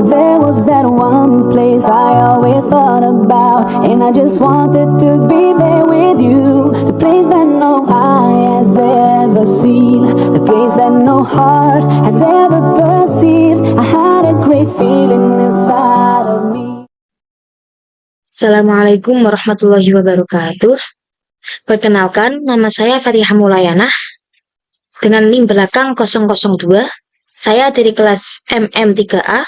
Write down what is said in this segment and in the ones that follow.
There was that one place I always thought about, and I just wanted to be there with you. The place that no eye has ever seen, the place that no heart has ever perceived. I had a great feeling inside of me. Assalamualaikum warahmatullahi wabarakatuh. Perkenalkan, nama saya Fatihah Mulayana dengan NIM belakang 002. Saya dari kelas MM3A.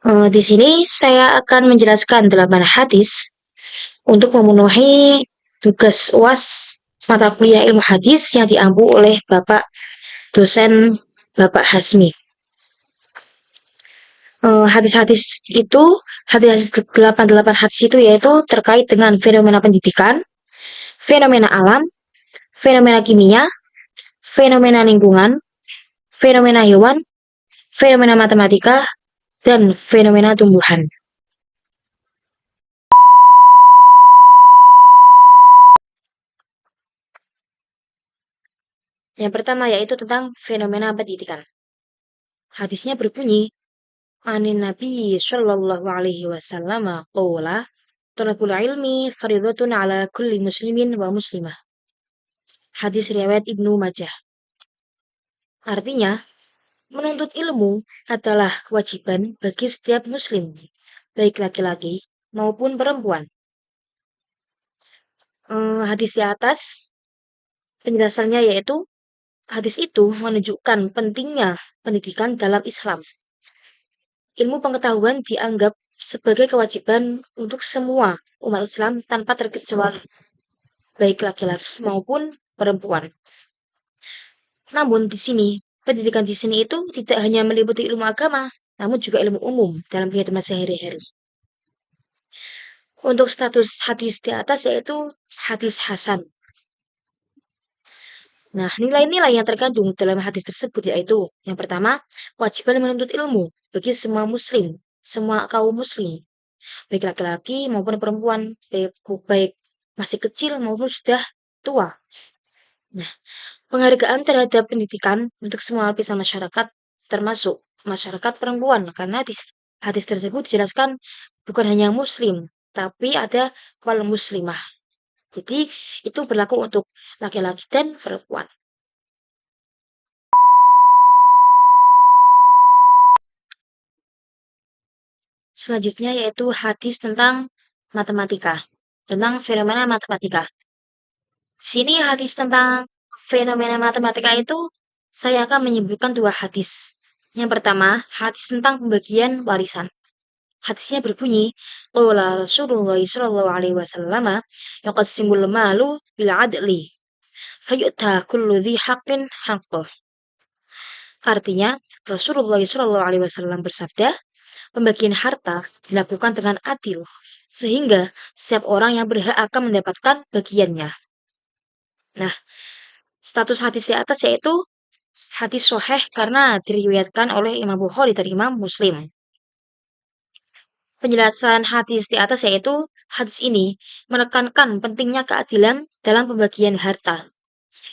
Di sini saya akan menjelaskan 8 hadis untuk memenuhi tugas UAS mata kuliah ilmu hadis yang diampu oleh Bapak dosen Bapak Hasmi. Hadis-hadis 8 hadis itu yaitu terkait dengan fenomena pendidikan, fenomena alam, fenomena kimia, fenomena lingkungan, fenomena hewan, fenomena matematika, dan fenomena tumbuhan. Yang pertama yaitu tentang fenomena pendidikan. Hadisnya berbunyi, Anin Nabi Sallallahu Alaihi Wasallam qawla, Talabul ilmi faridatun ala kulli muslimin wa muslimah. Hadis riwayat Ibnu Majah. Artinya, menuntut ilmu adalah kewajiban bagi setiap muslim, baik laki-laki maupun perempuan. Hadis di atas penjelasannya yaitu hadis itu menunjukkan pentingnya pendidikan dalam Islam. Ilmu pengetahuan dianggap sebagai kewajiban untuk semua umat Islam tanpa terkecuali, baik laki-laki maupun perempuan. Namun di sini, pendidikan di sini itu tidak hanya meliputi ilmu agama, namun juga ilmu umum dalam kehidupan sehari-hari. Untuk status hadis di atas yaitu hadis hasan. Nah, nilai-nilai yang terkandung dalam hadis tersebut yaitu yang pertama, kewajiban menuntut ilmu bagi semua muslim, semua kaum muslim, baik laki-laki maupun perempuan, baik masih kecil maupun sudah tua. Nah, penghargaan terhadap pendidikan untuk semua lapisan masyarakat, termasuk masyarakat perempuan, karena di hadis tersebut dijelaskan bukan hanya muslim, tapi ada wal muslimah. Jadi, itu berlaku untuk laki-laki dan perempuan. Selanjutnya yaitu hadis tentang matematika, tentang fenomena matematika. Sini hadis tentang fenomena matematika itu saya akan menyebutkan 2 hadis. Yang pertama, hadis tentang pembagian warisan. Hadisnya berbunyi, qala Rasulullah sallallahu alaihi wasallam, yaqsimul malu bil adli, fayu'ta kullu dhi haqqin haqqah. Artinya, Rasulullah sallallahu alaihi wasallam bersabda, pembagian harta dilakukan dengan adil, sehingga setiap orang yang berhak akan mendapatkan bagiannya. Nah, status hadis di atas yaitu hadis sahih karena diriwayatkan oleh Imam Bukhari dan Imam Muslim. Penjelasan hadis di atas yaitu hadis ini menekankan pentingnya keadilan dalam pembagian harta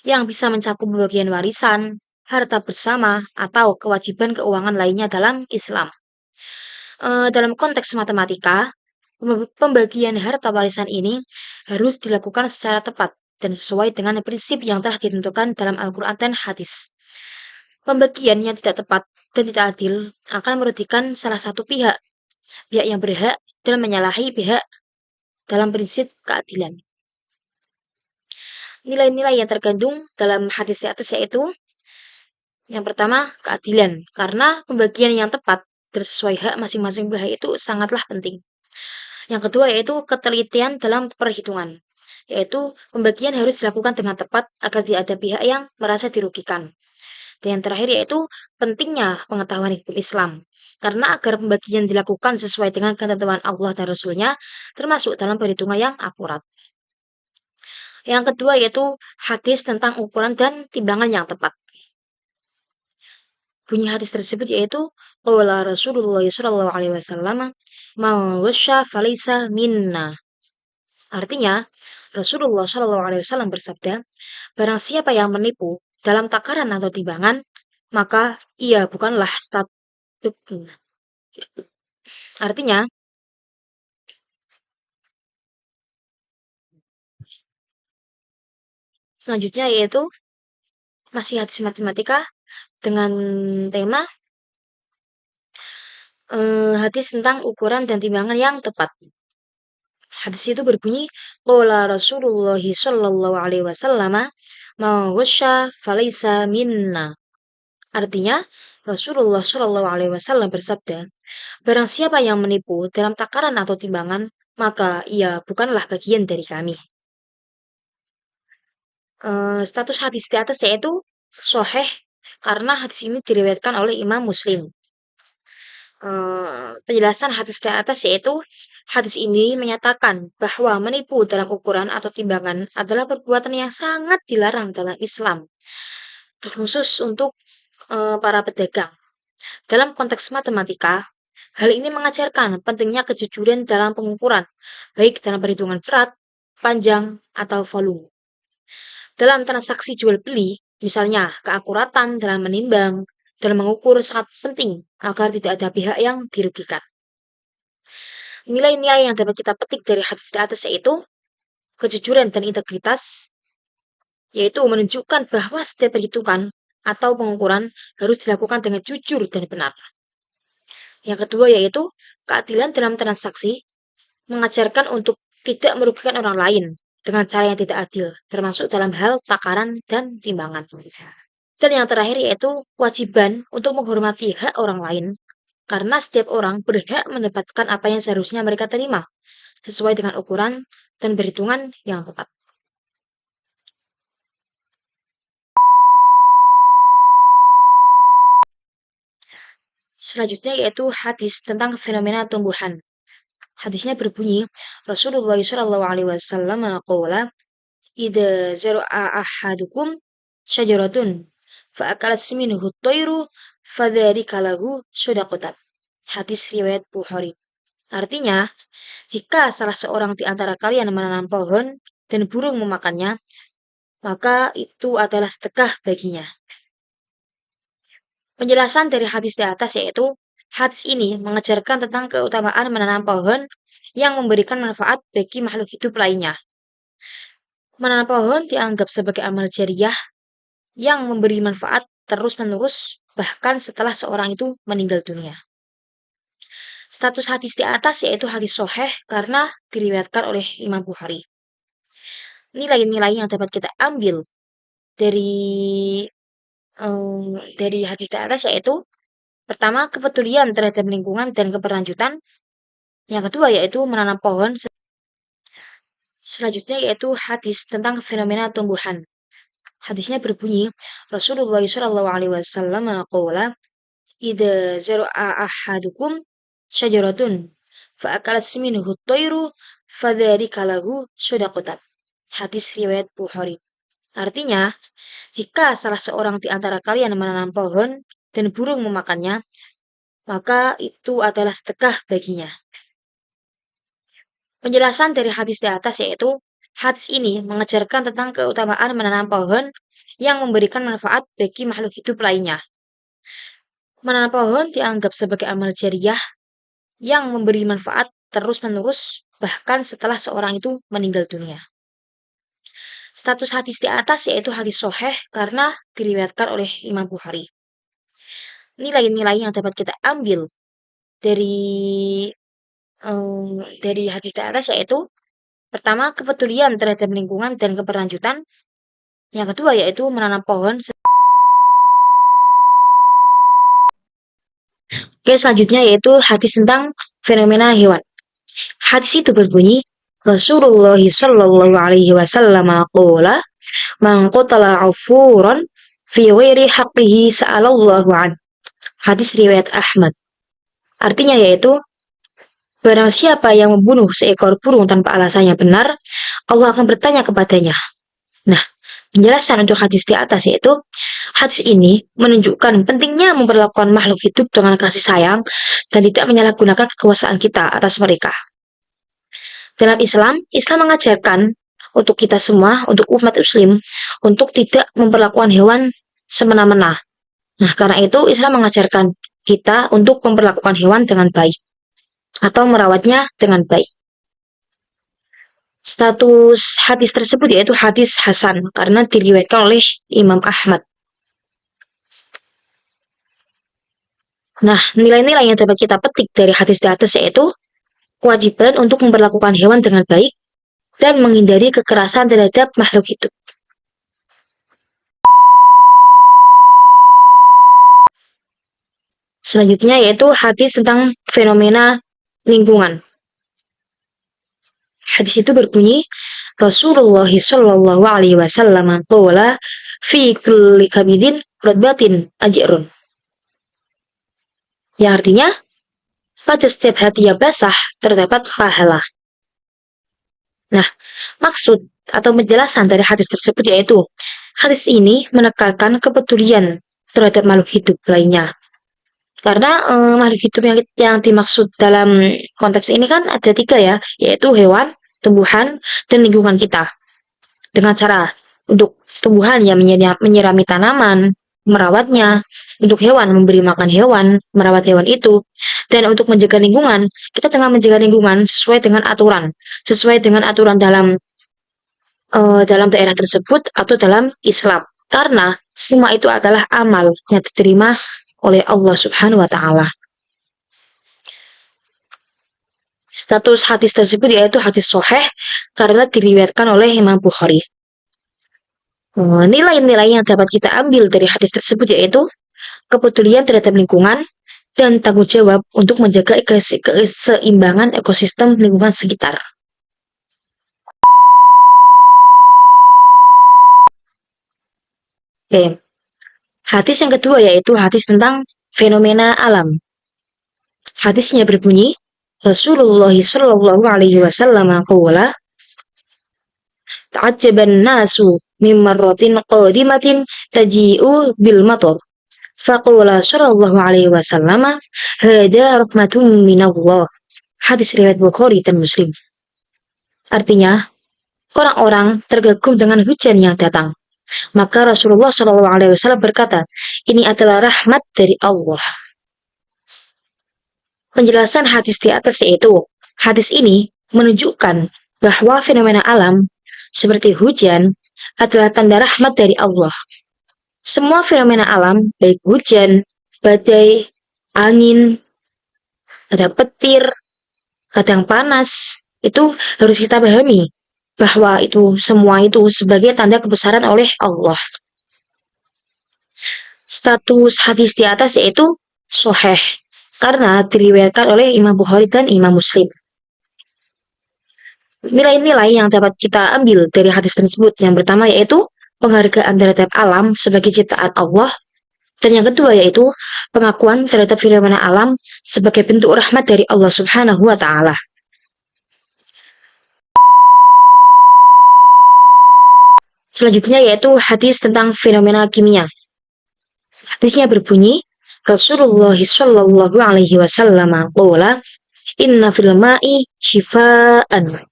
yang bisa mencakup pembagian warisan, harta bersama, atau kewajiban keuangan lainnya dalam Islam. Dalam konteks matematika, pembagian harta warisan ini harus dilakukan secara tepat dan sesuai dengan prinsip yang telah ditentukan dalam Al-Quran dan hadis. Pembagian yang tidak tepat dan tidak adil akan merugikan salah satu pihak yang berhak dan menyalahi pihak dalam prinsip keadilan. Nilai-nilai yang terkandung dalam hadis di atas yaitu yang pertama, keadilan, karena pembagian yang tepat dan sesuai hak masing-masing pihak itu sangatlah penting. Yang kedua yaitu ketelitian dalam perhitungan, yaitu pembagian harus dilakukan dengan tepat agar tidak ada pihak yang merasa dirugikan. Dan yang terakhir yaitu pentingnya pengetahuan hukum Islam, karena agar pembagian dilakukan sesuai dengan ketentuan Allah dan Rasul-Nya, termasuk dalam perhitungan yang akurat. Yang kedua yaitu hadis tentang ukuran dan timbangan yang tepat. Bunyi hadis tersebut yaitu qala Rasulullah sallallahu alaihi wasallam, "Man wasya falaysa minna." Artinya, Rasulullah sallallahu alaihi wasallam bersabda, barang siapa yang menipu dalam takaran atau timbangan, maka ia bukanlah Artinya, selanjutnya yaitu masih hadis matematika dengan tema hadis tentang ukuran dan timbangan yang tepat. Hadis itu berbunyi, qala Rasulullah sallallahu alaihi wasallam, "Ma ghasya falaysa minna." Artinya, Rasulullah Shallallahu alaihi wasallam bersabda, barang siapa yang menipu dalam takaran atau timbangan, maka ia bukanlah bagian dari kami. Status hadis di atas yaitu sahih karena hadis ini diriwayatkan oleh Imam Muslim. Penjelasan hadis di atas yaitu hadis ini menyatakan bahwa menipu dalam ukuran atau timbangan adalah perbuatan yang sangat dilarang dalam Islam, terkhusus untuk para pedagang. Dalam konteks matematika, hal ini mengajarkan pentingnya kejujuran dalam pengukuran, baik dalam perhitungan berat, panjang, atau volume. Dalam transaksi jual beli, misalnya keakuratan dalam menimbang, dalam mengukur sangat penting agar tidak ada pihak yang dirugikan. Nilai-nilai yang dapat kita petik dari hadis di atas yaitu kejujuran dan integritas, yaitu menunjukkan bahwa setiap perhitungan atau pengukuran harus dilakukan dengan jujur dan benar. Yang kedua yaitu keadilan dalam transaksi, mengajarkan untuk tidak merugikan orang lain dengan cara yang tidak adil, termasuk dalam hal takaran dan timbangan. Dan yang terakhir yaitu kewajiban untuk menghormati hak orang lain, karena setiap orang berhak mendapatkan apa yang seharusnya mereka terima, sesuai dengan ukuran dan perhitungan yang tepat. Selanjutnya yaitu hadis tentang fenomena tumbuhan. Hadisnya berbunyi, Rasulullah Shallallahu alaihi wasallam qala, "Idza zara'a ahadukum syajaratun fa akalat minhu at-tayru fadzalika lahu shadaqatan." Hadis riwayat Bukhari. Artinya, jika salah seorang di antara kalian menanam pohon dan burung memakannya, maka itu adalah sedekah baginya. Penjelasan dari hadis di atas yaitu hadis ini mengajarkan tentang keutamaan menanam pohon yang memberikan manfaat bagi makhluk hidup lainnya. Menanam pohon dianggap sebagai amal jariah yang memberi manfaat terus-menerus bahkan setelah seorang itu meninggal dunia. Status hadis di atas yaitu hadis sahih karena diriwayatkan oleh Imam Bukhari. Nilai-nilai yang dapat kita ambil dari hadis di atas yaitu pertama, kepedulian terhadap lingkungan dan keberlanjutan. Yang kedua yaitu menanam pohon. Selanjutnya yaitu hadis tentang fenomena tumbuhan. Hadisnya berbunyi, Rasulullah Shallallahu alaihi wasallam qala, "Idza zara'a ahadukum syajaratun fa akalat minhu at-tayru fadzalika lahu shadaqatan." Hadis riwayat Bukhari. Artinya, jika salah seorang di antara kalian menanam pohon dan burung memakannya, maka itu adalah sedekah baginya. Penjelasan dari hadis di atas yaitu hadis ini mengajarkan tentang keutamaan menanam pohon yang memberikan manfaat bagi makhluk hidup lainnya. Menanam pohon dianggap sebagai amal jariah yang memberi manfaat terus-menerus bahkan setelah seorang itu meninggal dunia. Status hadis di atas yaitu hadis sahih karena diriwayatkan oleh Imam Bukhari. Nilai-nilai yang dapat kita ambil dari hadis di atas yaitu pertama, kepedulian terhadap lingkungan dan keberlanjutan. Yang kedua yaitu menanam pohon. Oke, selanjutnya yaitu hadis tentang fenomena hewan. Hadis itu berbunyi, Rasulullah Shallallahu alaihi wasallam qala, "Man qatala 'ufuran fi ghairi haqqihi sa'alallahu an." Hadis riwayat Ahmad. Artinya yaitu barang siapa yang membunuh seekor burung tanpa alasan yang benar, Allah akan bertanya kepadanya. Nah, penjelasan untuk hadis di atas yaitu hadis ini menunjukkan pentingnya memperlakukan makhluk hidup dengan kasih sayang dan tidak menyalahgunakan kekuasaan kita atas mereka. Dalam Islam, Islam mengajarkan untuk kita semua, untuk umat muslim, untuk tidak memperlakukan hewan semena-mena. Nah, karena itu Islam mengajarkan kita untuk memperlakukan hewan dengan baik atau merawatnya dengan baik. Status hadis tersebut yaitu hadis hasan karena diriwayatkan oleh Imam Ahmad. Nah, nilai-nilai yang dapat kita petik dari hadis di atas yaitu kewajiban untuk memperlakukan hewan dengan baik dan menghindari kekerasan terhadap makhluk hidup. Selanjutnya yaitu hadis tentang fenomena lingkungan. Hadis itu berbunyi, Rasulullah Shallallahu Alaihi Wasallam qala fi kulli kabidin radbatin ajrun. Yang artinya, pada setiap hati yang basah terdapat pahala. Nah, maksud atau penjelasan dari hadis tersebut yaitu, hadis ini menekankan kepedulian terhadap makhluk hidup lainnya. Karena makhluk hidup yang dimaksud dalam konteks ini kan ada 3 ya, yaitu hewan, tumbuhan, dan lingkungan kita. Dengan cara untuk tumbuhan yang menyirami tanaman, merawatnya, untuk hewan memberi makan hewan, merawat hewan itu, dan untuk menjaga lingkungan, kita tengah menjaga lingkungan sesuai dengan aturan dalam daerah tersebut atau dalam Islam. Karena semua itu adalah amal yang diterima oleh Allah Subhanahu wa Ta'ala. Status hadis tersebut yaitu hadis sahih karena diriwayatkan oleh Imam Bukhari. Nilai-nilai yang dapat kita ambil dari hadis tersebut yaitu kepedulian terhadap lingkungan dan tanggung jawab untuk menjaga keseimbangan ekosistem lingkungan sekitar. Oke. Hadis yang kedua yaitu hadis tentang fenomena alam. Hadisnya berbunyi, Rasulullah Shallallahu Alaihi Wasallam qala ta'ajjaban nasu min marratin qadimatin taji'u bil matar. Faqala Shallallahu Alaihi Wasallam hada rahmatun minallah. Hadis riwayat Bukhari dan Muslim. Artinya, orang-orang tergagum dengan hujan yang datang. Maka Rasulullah Shallallahu Alaihi Wasallam berkata, ini adalah rahmat dari Allah. Penjelasan hadis di atas yaitu, hadis ini menunjukkan bahwa fenomena alam seperti hujan adalah tanda rahmat dari Allah. Semua fenomena alam, baik hujan, badai, angin, ada petir, kadang panas, itu harus kita pahami bahwa itu semua itu sebagai tanda kebesaran oleh Allah. Status hadis di atas yaitu sahih karena diriwayatkan oleh Imam Bukhari dan Imam Muslim. Nilai-nilai yang dapat kita ambil dari hadis tersebut yang pertama yaitu penghargaan terhadap alam sebagai ciptaan Allah, dan yang kedua yaitu pengakuan terhadap fenomena alam sebagai bentuk rahmat dari Allah Subhanahu wa Ta'ala. Selanjutnya yaitu hadis tentang fenomena kimia. Hadisnya berbunyi, Rasulullah Shallallahu Alaihi Wasallam qala inna fil ma'i shifaan.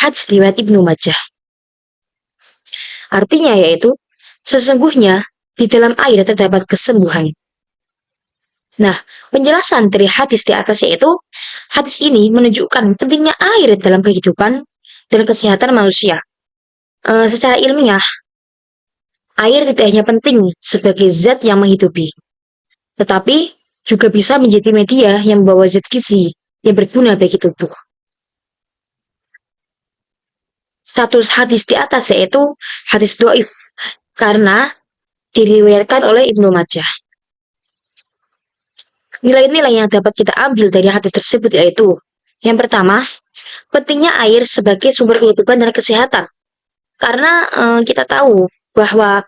Hadis riwayat Ibnu Majah. Artinya yaitu sesungguhnya di dalam air terdapat kesembuhan. Nah, penjelasan dari hadis di atas yaitu hadis ini menunjukkan pentingnya air dalam kehidupan dan kesehatan manusia. Secara ilmiah, air tidak hanya penting sebagai zat yang menghidupi, tetapi juga bisa menjadi media yang membawa zat gizi yang berguna bagi tubuh. Status hadis di atas yaitu hadis dhaif karena diriwayatkan oleh Ibnu Majah. Nilai-nilai yang dapat kita ambil dari hadis tersebut yaitu, yang pertama, pentingnya air sebagai sumber kehidupan dan kesehatan. Karena kita tahu bahwa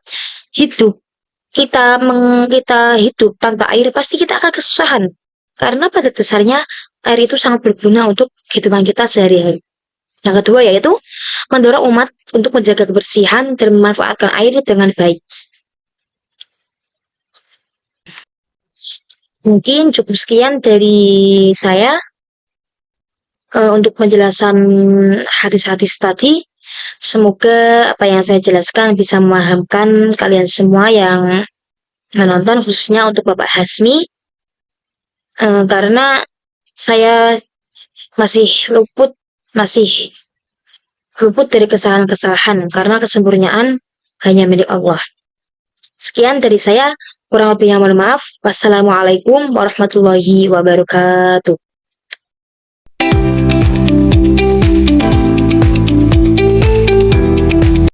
kita hidup tanpa air pasti kita akan kesusahan. Karena pada dasarnya air itu sangat berguna untuk kehidupan kita sehari-hari. Yang kedua yaitu mendorong umat untuk menjaga kebersihan dan memanfaatkan air dengan baik. Mungkin cukup sekian dari saya untuk penjelasan hadis-hadis tadi. Semoga apa yang saya jelaskan bisa memahamkan kalian semua yang menonton, khususnya untuk Bapak Hasmi. karena saya masih masih luput dari kesalahan-kesalahan karena kesempurnaan hanya milik Allah. Sekian dari saya, kurang lebihnya mohon maaf. Wassalamualaikum warahmatullahi wabarakatuh.